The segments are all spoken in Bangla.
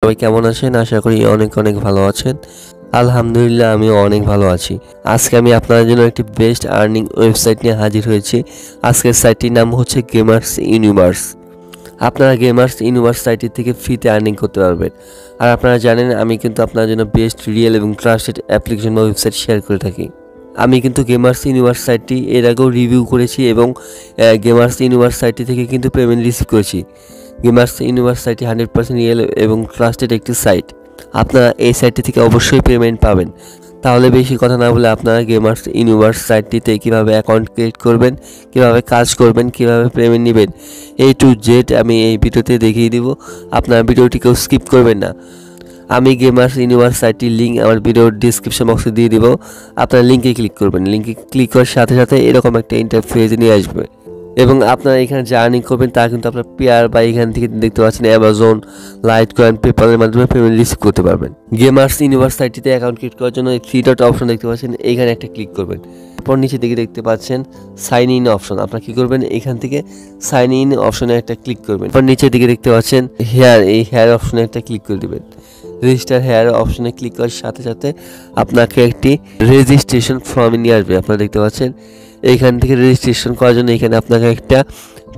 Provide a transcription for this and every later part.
সবাই কেমন আছেন? আশা করি অনেক অনেক ভালো আছেন। আলহামদুলিল্লাহ আমিও অনেক ভালো আছি। আজকে আমি আপনাদের জন্য একটি বেস্ট আর্নিং ওয়েবসাইট নিয়ে হাজির হয়েছি। আজকের সাইটটির নাম হচ্ছে গেমার্স ইউনিভার্স। আপনারা গেমার্স ইউনিভার্স সাইটটি থেকে ফ্রিতে আর্নিং করতে পারবেন। আর আপনারা জানেন আমি কিন্তু আপনার জন্য বেস্ট রিয়েল এবং ট্রাস্টেড অ্যাপ্লিকেশন বা ওয়েবসাইট শেয়ার করে থাকি। আমি কিন্তু গেমার্স ইউনিভার্স সাইটটি এর আগেও রিভিউ করেছি এবং গেমার্স ইউনিভার্স সাইটটি থেকে কিন্তু পেমেন্ট রিসিভ করেছি। গেমার্স ইউনিভার্স সাইটটি 100% রিয়েল এবং ট্রাস্টেড একটি সাইট। আপনারা এই সাইটটি থেকে অবশ্যই পেমেন্ট পাবেন। তাহলে বেশি কথা না বলে আপনারা গেমার্স ইউনিভার্স সাইটটিতে কীভাবে অ্যাকাউন্ট ক্রিয়েট করবেন, কীভাবে কাজ করবেন, কীভাবে পেমেন্ট নেবেন, A to Z আমি এই ভিডিওতে দেখিয়ে দিব। আপনারা ভিডিওটিকেও স্কিপ করবেন না। আমি গেমার্স ইউনিভার্স সাইটটির লিঙ্ক আমার ভিডিওর ডিসক্রিপশন বক্সে দিয়ে দিব। আপনারা লিঙ্কে ক্লিক করবেন। লিঙ্কে ক্লিক করার সাথে সাথে এরকম একটা ইন্টারফেস নিয়ে আসবে এবং আপনারা এখানে যা আর্নিং করবেন তা কিন্তু আপনার পেয়ার বা এখান থেকে দেখতে পাচ্ছেন অ্যামাজন, লাইট কয়েন, পেপালের মাধ্যমে পেমেন্ট রিসিভ করতে পারবেন। গেমার্স ইউনিভার্স সাইটটিতে অ্যাকাউন্ট ক্রিয়েট করার জন্য এই 3 ডট অপশন দেখতে পাচ্ছেন, এইখানে একটা ক্লিক করবেন। তারপর নিচে দিকে দেখতে পাচ্ছেন সাইন ইন অপশন। আপনারা কী করবেন, এখান থেকে সাইন ইন অপশনে একটা ক্লিক করবেন। তারপর নিচের দিকে দেখতে পাচ্ছেন হেয়ার, এই হেয়ার অপশনে একটা ক্লিক করে দেবেন। রেজিস্টার হেয়ার অপশনে ক্লিক করার সাথে সাথে আপনাকে একটি রেজিস্ট্রেশন ফর্ম নিয়ে আসবে। আপনারা দেখতে পাচ্ছেন এইখান থেকে রেজিস্ট্রেশন করার জন্য এখানে আপনাকে একটা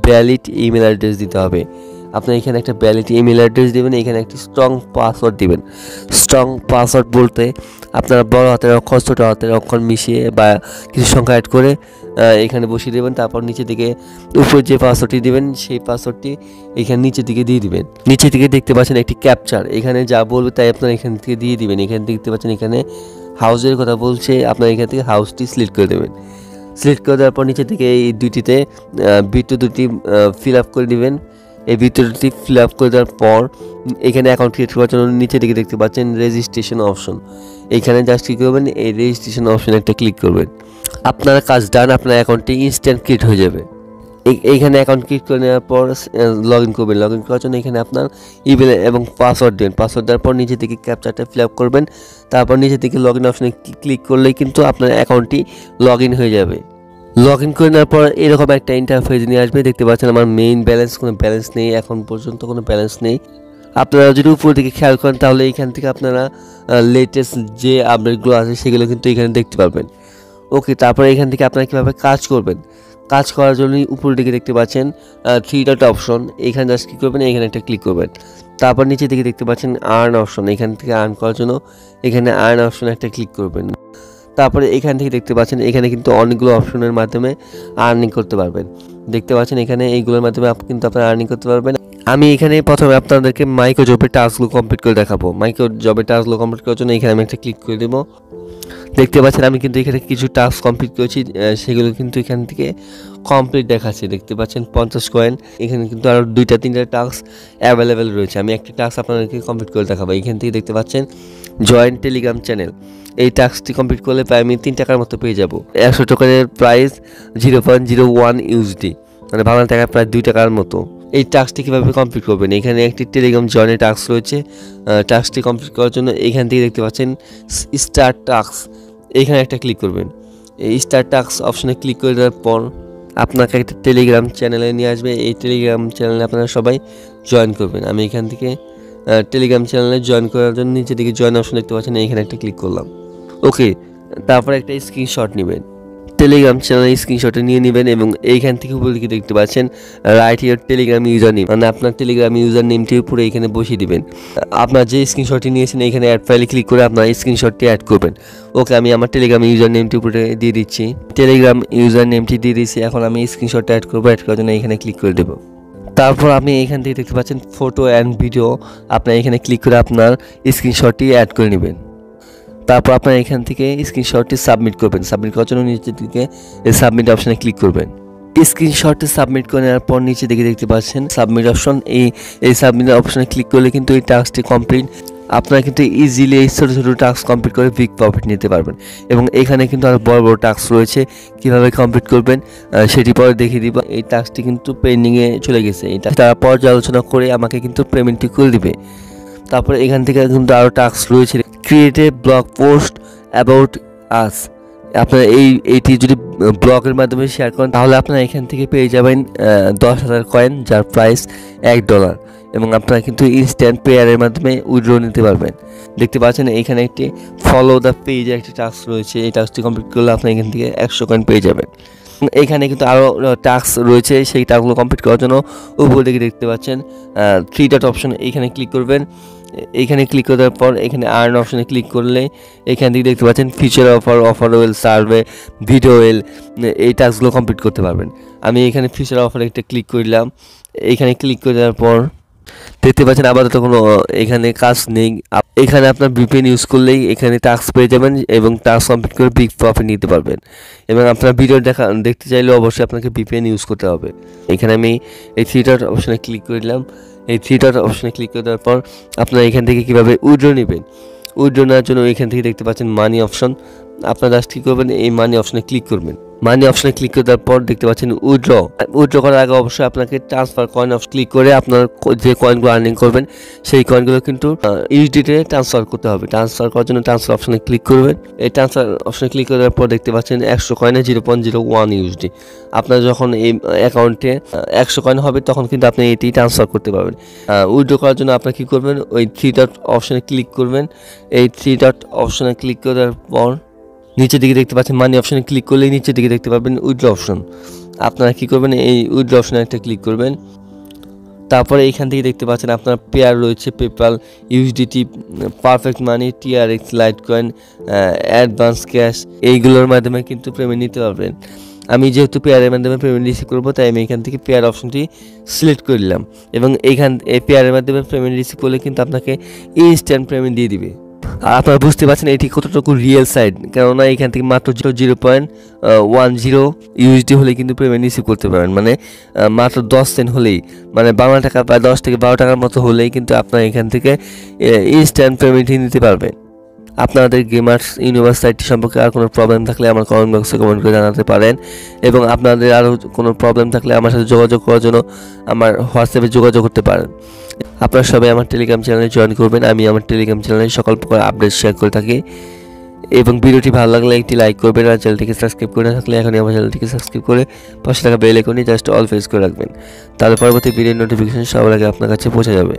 ভ্যালিড ইমেল অ্যাড্রেস দিতে হবে। আপনি এখানে একটা ভ্যালিড ইমেল অ্যাড্রেস দেবেন, এখানে একটি স্ট্রং পাসওয়ার্ড দিবেন। স্ট্রং পাসওয়ার্ড বলতে আপনারা বড় হাতের অক্ষর ছোট হাতের অক্ষর মিশিয়ে বা কিছু সংখ্যা অ্যাড করে এখানে বসিয়ে দেবেন। তারপর নিচে দিকে উপরে যে পাসওয়ার্ডটি দেবেন সেই পাসওয়ার্ডটি এখানে নিচের দিকে দিয়ে দিবেন। নিচে দিকে দেখতে পাচ্ছেন একটি ক্যাপচার, এখানে যা বলবে তাই আপনারা এখান থেকে দিয়ে দিবেন। এখানে দেখতে পাচ্ছেন এখানে হাউসের কথা বলছে, আপনারা এখান থেকে হাউসটি সিলেক্ট করে দেবেন। সিলেক্ট করে দেওয়ার পর নিচে থেকে এই দুইটিতে ভিতর দুটি ফিল আপ করে দেবেন। এই ভিতর দুটি ফিল আপ করে দেওয়ার পর এখানে অ্যাকাউন্ট ক্রিয়েট করার জন্য নিচে দিকে দেখতে পাচ্ছেন রেজিস্ট্রেশন অপশন। এইখানে জাস্ট কী করবেন, এই রেজিস্ট্রেশন অপশনে একটা ক্লিক করবেন। আপনার কাজ ডান, আপনার অ্যাকাউন্টটি ইনস্ট্যান্ট ক্রিয়েট হয়ে যাবে। এইখানে অ্যাকাউন্ট ক্রিয়েট করে নেওয়ার পর লগ ইন করবেন। লগ ইন করার জন্য এখানে আপনার ইমেল এবং পাসওয়ার্ড দেবেন। পাসওয়ার্ড দেওয়ার পর নিচে থেকে ক্যাপচারটা ফিল আপ করবেন। তারপর নিচে থেকে লগ ইন অপশনে ক্লিক করলেই কিন্তু আপনার অ্যাকাউন্টটি লগ ইন হয়ে যাবে। লগ ইন করে নেওয়ার পর এরকম একটা ইন্টারফেস নিয়ে আসবে। দেখতে পাচ্ছেন আমার মেইন ব্যালেন্স, কোনো ব্যালেন্স নেই, এখন পর্যন্ত কোনো ব্যালেন্স নেই। আপনারা যদি উপর দিকে খেয়াল করেন তাহলে এইখান থেকে আপনারা লেটেস্ট যে আপডেটগুলো আছে সেগুলো কিন্তু এখানে দেখতে পারবেন। ওকে, তারপরে এখান থেকে আপনারা কীভাবে কাজ করবেন, কাজ করার জন্য উপরের দিকে দেখতে পাচ্ছেন 3 ডট অপশন। এখানে জাস্ট কী করবেন, এখানে একটা ক্লিক করবেন। তারপর নিচে দিকে দেখতে পাচ্ছেন আর্ন অপশন, এখান থেকে আর্ন করার জন্য এখানে আর্ন অপশনে একটা ক্লিক করবেন। তারপরে এখান থেকে দেখতে পাচ্ছেন এখানে কিন্তু অনেকগুলো অপশনের মাধ্যমে আর্নিং করতে পারবেন। দেখতে পাচ্ছেন এখানে এইগুলোর মাধ্যমে কিন্তু আপনারা আর্নিং করতে পারবেন। আমি এখানে প্রথমে আপনাদেরকে মাইক্রো জবের টাস্কগুলো কমপ্লিট করে দেখাবো। মাইক্রো জবের টাস্কগুলো কমপ্লিট করার জন্য এখানে আমি একটা ক্লিক করে দেবো। দেখতে পাচ্ছেন আমি কিন্তু এখানে কিছু টাস্ক কমপ্লিট করেছি, সেগুলো কিন্তু এখান থেকে কমপ্লিট দেখাচ্ছে। দেখতে পাচ্ছেন 50 কয়েন। এখানে কিন্তু আরও 2-3টা টাস্ক অ্যাভেলেবেল রয়েছে। আমি একটি টাস্ক আপনাদেরকে কমপ্লিট করে দেখাবো। এখান থেকে দেখতে পাচ্ছেন জয়েন টেলিগ্রাম চ্যানেল, এই টাস্কটি কমপ্লিট করলে প্রায় আমি 3 টাকার মতো পেয়ে যাব। 100 টোকেনের প্রাইস 0.01 ইউএসডি, মানে বাংলা টাকায় প্রায় 2 টাকার মতো। এই টাস্কটি কীভাবে কমপ্লিট করবেন, এখানে একটি টেলিগ্রাম জয়েনের টাস্ক রয়েছে। টাস্কটি কমপ্লিট করার জন্য এখান থেকে দেখতে পাচ্ছেন স্টার্ট টাস্ক, এইখানে একটা ক্লিক করবেন। এই স্টার্ট টাস্ক অপশনে ক্লিক করে দেওয়ার পর আপনাকে একটা টেলিগ্রাম চ্যানেলে নিয়ে আসবে। এই টেলিগ্রাম চ্যানেলে আপনারা সবাই জয়েন করবেন। আমি এখান থেকে টেলিগ্রাম চ্যানেলে জয়েন করার জন্য নিচে দিকে জয়েন অপশন দেখতে পাচ্ছেন, এখানে একটা ক্লিক করলাম। ওকে, তারপরে একটা স্ক্রিনশট নেবেন, টেলিগ্রাম চ্যানেলের স্ক্রিনশটে নিয়ে নেবেন এবং এইখান থেকে উপর দিকে দেখতে পাচ্ছেন right your Telegram user name, মানে আপনার টেলিগ্রাম ইউজার নেমটি উপরে এখানে বসিয়ে দিবেন। আপনার যে স্ক্রিনশটটি নিয়েছেন এখানে অ্যাড ফাইলে ক্লিক করে আপনার স্ক্রিনশটটি অ্যাড করবেন। ওকে, আমি আমার টেলিগ্রাম ইউজার নেমটি উপরে দিয়ে দিচ্ছি। টেলিগ্রাম ইউজার নেমটি দিয়ে দিচ্ছি। এখন আমি স্ক্রিনশটটা অ্যাড করবো। অ্যাড করার জন্য এখানে ক্লিক করে দেবো। তারপর আপনি এখান থেকে দেখতে পাচ্ছেন ফটো অ্যান্ড ভিডিও, আপনার এখানে ক্লিক করে আপনার স্ক্রিনশটটি অ্যাড করে নেবেন। তারপর আপনার এখান থেকে স্ক্রিনশটটি সাবমিট করবেন। সাবমিট করার জন্য নিচের দিকে এই সাবমিট অপশানে ক্লিক করবেন। স্ক্রিনশটটি সাবমিট করে নেওয়ার পর নিচে দিকে দেখতে পাচ্ছেন সাবমিট অপশন। এই সাবমিট অপশানে ক্লিক করলে কিন্তু এই টাস্কটি কমপ্লিট। আপনারা কিন্তু ইজিলি এই ছোটো ছোটো টাস্ক কমপ্লিট করে বিগ প্রফিট নিতে পারবেন। এবং এখানে কিন্তু আরও বড় বড় টাস্ক রয়েছে, কীভাবে কমপ্লিট করবেন সেটি পরে দেখিয়ে দিব। এই টাস্কটি কিন্তু পেন্ডিংয়ে চলে গেছে, এটা তারা পর্যালোচনা করে আমাকে কিন্তু পেমেন্টটি করে দিবে। তারপরে এখান থেকে কিন্তু আরও টাস্ক রয়েছে, create a blog post about us. আপনারা এইটি যদি ব্লগের মাধ্যমে শেয়ার করেন তাহলে আপনারা এখান থেকে পেয়ে যাবেন 10,000 কয়েন, যার প্রাইস $1। এবং আপনারা কিন্তু ইনস্ট্যান্ট পেয়ারের মাধ্যমে উইথড্র নিতে পারবেন। দেখতে পাচ্ছেন এখানে একটি ফলো দ্য পেজের একটি টাস্ক রয়েছে। এই টাস্কটি কমপ্লিট করলে আপনি এখান থেকে 100 কয়েন পেয়ে যাবেন। এখানে কিন্তু আরও টাস্ক রয়েছে, সেই টাস্কগুলো কমপ্লিট করার জন্য উপর দিকে দেখতে পাচ্ছেন 3 ডট অপশন, এইখানে ক্লিক করবেন। এখানে ক্লিক করার পর এখানে আর্ন অপশনে ক্লিক করলে এখান থেকে দেখতে পাচ্ছেন ফিচার অফার সার্ভে ভিডিও এই টাস্কগুলো কমপ্লিট করতে পারবেন। আমি এখানে ফিচার অফার একটা ক্লিক করলাম। এখানে ক্লিক করে দেওয়ার পর দেখতে পাচ্ছেন আপাতত কোনো এখানে কাজ নেই। এখানে আপনার VPN ইউজ করলেই এখানে টাস্ক পেয়ে যাবেন এবং টাস্ক কমপ্লিট করে বিগ প্রফিট নিতে পারবেন। এবং আপনার ভিডিও দেখতে চাইলে অবশ্যই আপনাকে VPN ইউজ করতে হবে। এখানে আমি এই 3 ডট অপশনে ক্লিক করলাম। এই 3 ডট অপশনে ক্লিক করে দেওয়ার পর আপনারা এখান থেকে কীভাবে উইথড্র নেবেন, উইথড্র নেওয়ার জন্য এখান থেকে দেখতে পাচ্ছেন মানি অপশন। আপনারা জাস্ট কী করবেন, এই মানি অপশনে ক্লিক করবেন। মানি অপশনে ক্লিক করে দেওয়ার পর দেখতে পাচ্ছেন উইথড্র করার আগে অবশ্যই আপনাকে ট্রান্সফার কয়েন অপশন ক্লিক করে আপনার যে কয়েনগুলো আর্নিং করবেন সেই কয়েনগুলো কিন্তু ইউএসডিতে ট্রান্সফার করতে হবে। ট্রান্সফার করার জন্য ট্রান্সফার অপশনে ক্লিক করবেন। এই ট্রান্সফার অপশনে ক্লিক করে দেওয়ার পর দেখতে পাচ্ছেন 100 কয়েনে 0.01 USD। আপনার যখন এই অ্যাকাউন্টে 100 কয়েন হবে তখন কিন্তু আপনি এটি ট্রান্সফার করতে পারবেন। উইথড্র করার জন্য আপনি কী করবেন, ওই 3 ডট অপশনে ক্লিক করবেন। এই 3 ডট অপশনে ক্লিক করার পর নিচের দিকে দেখতে পাচ্ছেন মানি অপশনে ক্লিক করলেই নিচের দিকে দেখতে পাবেন উইথড্র অপশন। আপনারা কী করবেন, এই উইথড্র অপশনে একটা ক্লিক করবেন। তারপরে এইখান থেকে দেখতে পাচ্ছেন আপনার পেয়ার রয়েছে পেপ্যাল, USDT, পারফেক্ট মানি, TRX, লাইটকয়েন, অ্যাডভান্স ক্যাশ, এইগুলোর মাধ্যমে কিন্তু পেমেন্ট নিতে পারবেন। আমি যেহেতু পেয়ারের মাধ্যমে পেমেন্ট রিসিভ করবো তাই আমি এখান থেকে পেয়ার অপশনটি সিলেক্ট করলাম এবং এই পেয়ারের মাধ্যমে পেমেন্ট রিসিভ করলে কিন্তু আপনাকে ইনস্ট্যান্ট পেমেন্ট দিয়ে দিবে। আপনারা বুঝতে পারছেন এটি কতটুকু রিয়েল সাইড, কেননা এখান থেকে মাত্র 0.10 USD হলেই কিন্তু পেমেন্ট রিসিভ করতে পারেন। মানে মাত্র 10 সেন্ট হলেই, মানে বাংলা টাকা প্রায় 10 থেকে 12 টাকার মতো হলেই কিন্তু আপনারা এখান থেকে ইনস্ট্যান্ট পেমেন্টই নিতে পারবেন। আপনাদের গেমার্স ইউনিভার্স সাইটটি সম্পর্কে আর কোনো প্রবলেম থাকলে আমার কমেন্ট বক্সে কমেন্ট করে জানাতে পারেন এবং আপনাদের আরও কোনো প্রবলেম থাকলে আমার সাথে যোগাযোগ করার জন্য আমার হোয়াটসঅ্যাপে যোগাযোগ করতে পারেন। আপনারা সবাই আমার টেলিগ্রাম চ্যানেলে জয়েন করবেন। আমি আমার টেলিগ্রাম চ্যানেলে সকল প্রকার আপডেট শেয়ার করে থাকি এবং ভিডিওটি ভালো লাগলে একটি লাইক করবেন আর চ্যানেলটিকে সাবস্ক্রাইব করে না থাকলে এখনই আমার চ্যানেলটিকে সাবস্ক্রাইব করে পাশে থাকা বেল আইকনটি জাস্ট অল প্রেস করে রাখবেন, তাহলে পরবর্তী ভিডিওর নোটিফিকেশন সবার আগে আপনার কাছে পৌঁছে যাবে।